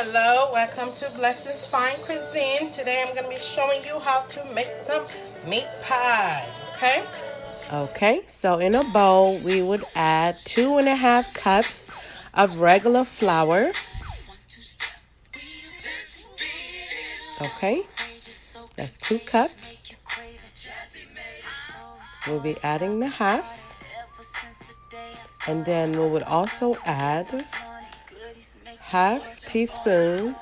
Hello, welcome to Blessings Fine Cuisine. Today I'm going to be showing you how to make some meat pie, okay? Okay, so in a bowl we would add 2.5 cups of regular flour. Okay, that's 2 cups. We'll be adding the half. And then we would also add half teaspoon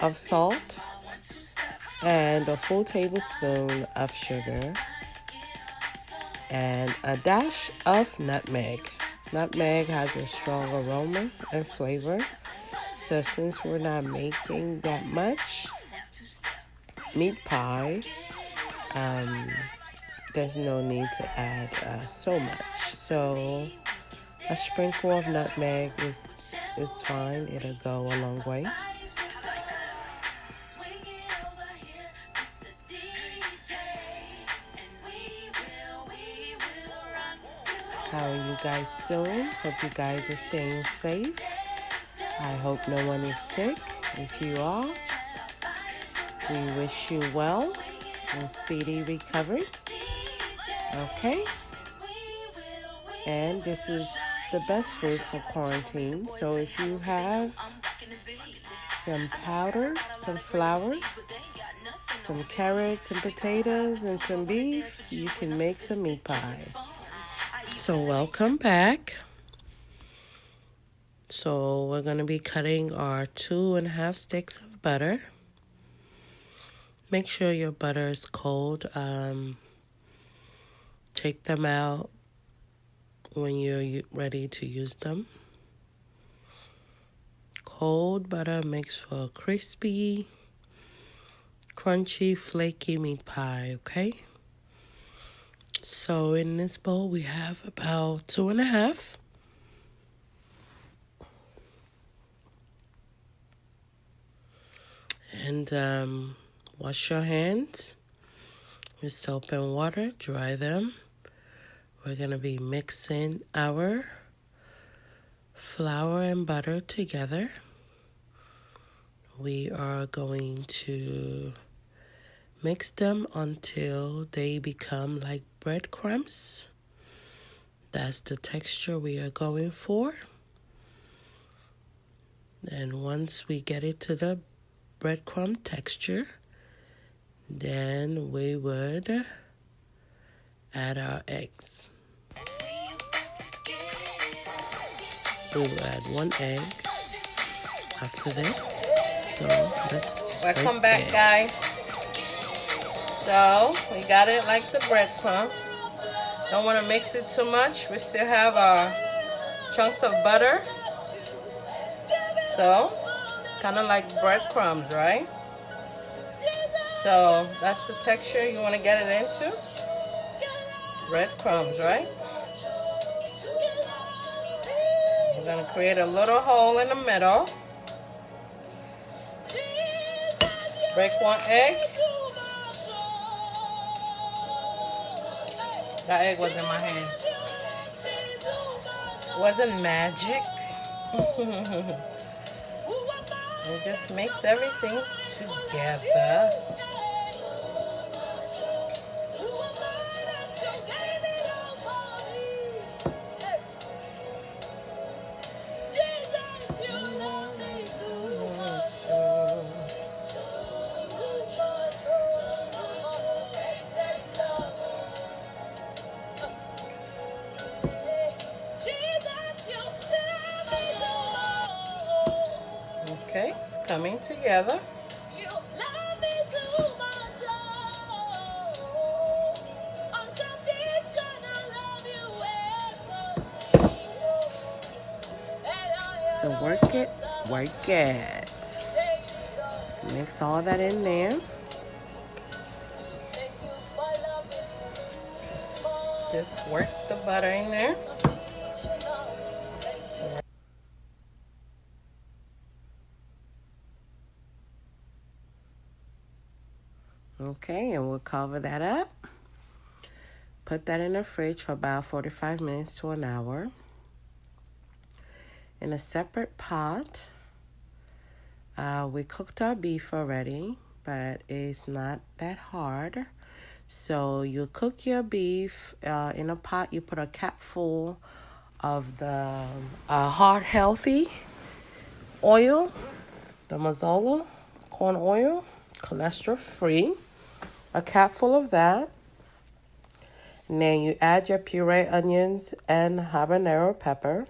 of salt and a full tablespoon of sugar and a dash of nutmeg. Nutmeg has a strong aroma and flavor. So since we're not making that much meat pie, there's no need to add so much. So a sprinkle of nutmeg is fine. It'll go a long way. How are you guys doing? Hope you guys are staying safe. I hope no one is sick. If you are, we wish you well and speedy recovery. Okay? And this is the best food for quarantine. So if you have some powder, some flour, some carrots and potatoes and some beef, you can make some meat pie. So welcome back. So we're going to be cutting our 2.5 sticks of butter. Make sure your butter is cold. Take them out when you're ready to use them. Cold butter makes for a crispy, crunchy, flaky meat pie, okay? So in this bowl we have about 2.5. And wash your hands with soap and water, dry them. We're going to be mixing our flour and butter together. We are going to mix them until they become like breadcrumbs. That's the texture we are going for. And once we get it to the breadcrumb texture, then we would add our eggs. We will add 1 egg after this. So let's welcome back, guys. So we got it like the breadcrumb. Don't want to mix it too much. We still have our chunks of butter. So it's kind of like breadcrumbs, right? So that's the texture you want to get it into. Breadcrumbs, right? We're going to create a little hole in the middle. Break 1 egg. That egg was in my hand. Wasn't magic. We just mix everything together. Okay, it's coming together. So work it, work it. Mix all that in there. Just work the butter in there. Okay, and we'll cover that up. Put that in the fridge for about 45 minutes to an hour. In a separate pot, We cooked our beef already, but it's not that hard. So you cook your beef in a pot. You put a cap full of the heart healthy oil, the mazola corn oil, cholesterol free. A cap full of that. And then you add your puree onions and habanero pepper.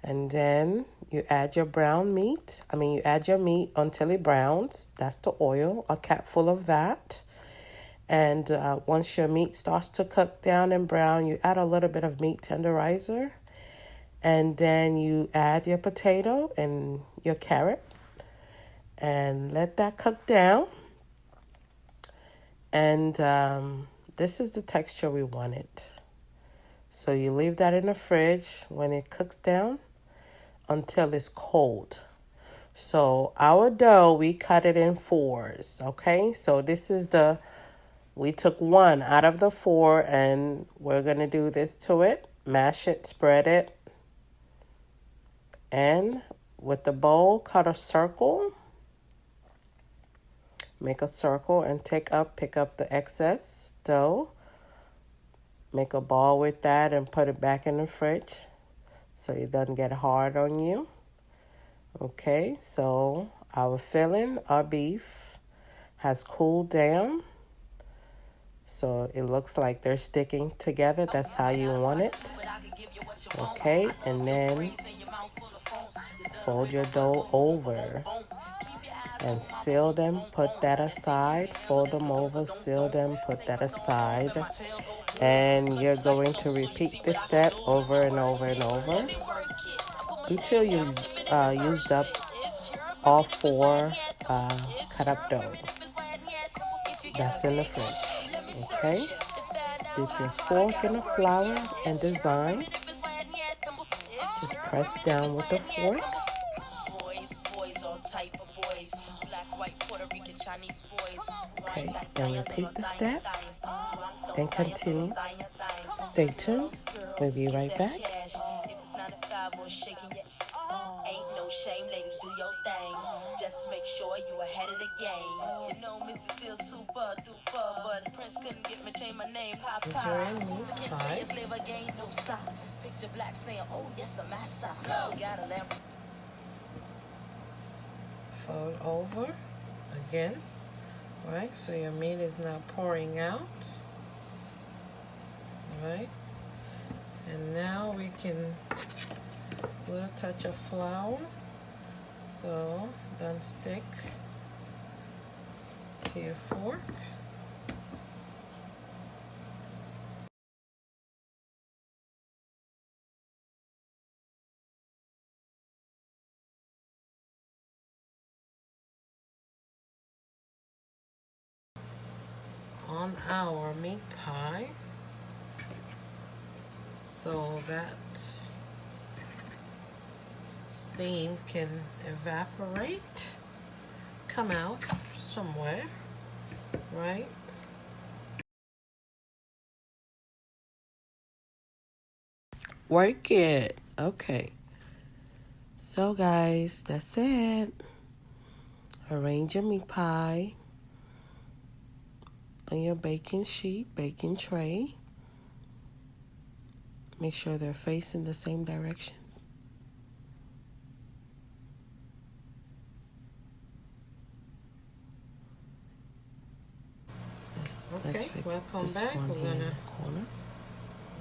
And then you add your brown meat. You add your meat until it browns. That's the oil, a cap full of that. And once your meat starts to cook down and brown, you add a little bit of meat tenderizer. And then you add your potato and your carrot. And let that cook down. And this is the texture we wanted. So you leave that in the fridge when it cooks down until it's cold. So our dough, we cut it in fours, okay? So this is we took one out of the four, and we're going to do this to it. Mash it, spread it. And with the bowl, cut a circle. Make a circle and pick up the excess dough. Make a ball with that and put it back in the fridge so it doesn't get hard on you. Okay, so our filling, our beef, has cooled down. So it looks like they're sticking together. That's how you want it. Okay, and then fold your dough over and seal them, put that aside. Fold them over, seal them, put that aside. And you're going to repeat this step over and over and over until you used up all four cut up dough. That's in the fridge. Okay? Dip your fork in the flour and design. Just press down with the fork. Okay, and repeat the step and continue. Stay tuned. We'll be right back. Ain't no shame, ladies, do your thing. Just make sure you ahead of the game. You know, Missy still super duper, but Prince couldn't get me change my name. Papa. To Kente, slave again, no sign. Picture black saying, oh yes, I'm massa. Got a lamp. Fold over again. Right, so your meat is not pouring out. Right, and now we can a little touch of flour, so don't stick to your fork. On our meat pie, so that steam can evaporate, come out somewhere, right? Work it. Okay. So guys, that's it. Arrange your meat pie on your baking sheet, baking tray. Make sure they're facing the same direction. Let's fix welcome this back. One here in the corner.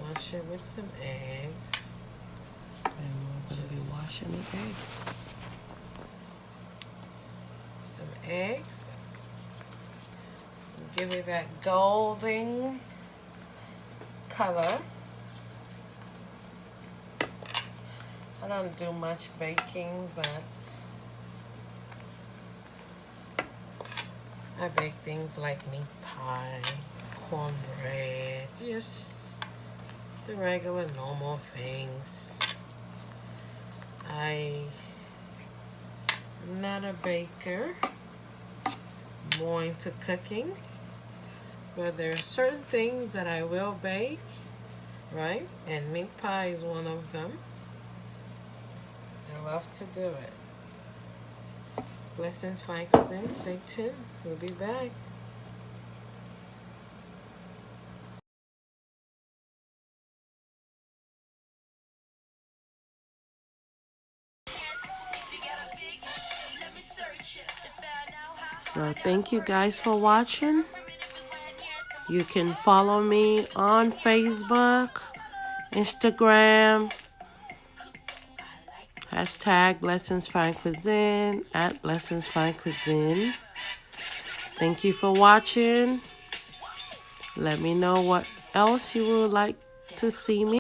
Wash it with some eggs. And we're going to be washing the eggs. Some eggs. Give it that golden color. I don't do much baking, but I bake things like meat pie, cornbread, just the regular normal things. I'm not a baker, more into cooking, but there are certain things that I will bake, right? And meat pie is one of them. I love to do it. Blessings Fine Cuisine. Stay tuned. We'll be back. Well, thank you guys for watching. You can follow me on Facebook, Instagram, hashtag Blessings Fine Cuisine, at Blessings Fine Cuisine. Thank you for watching. Let me know what else you would like to see me.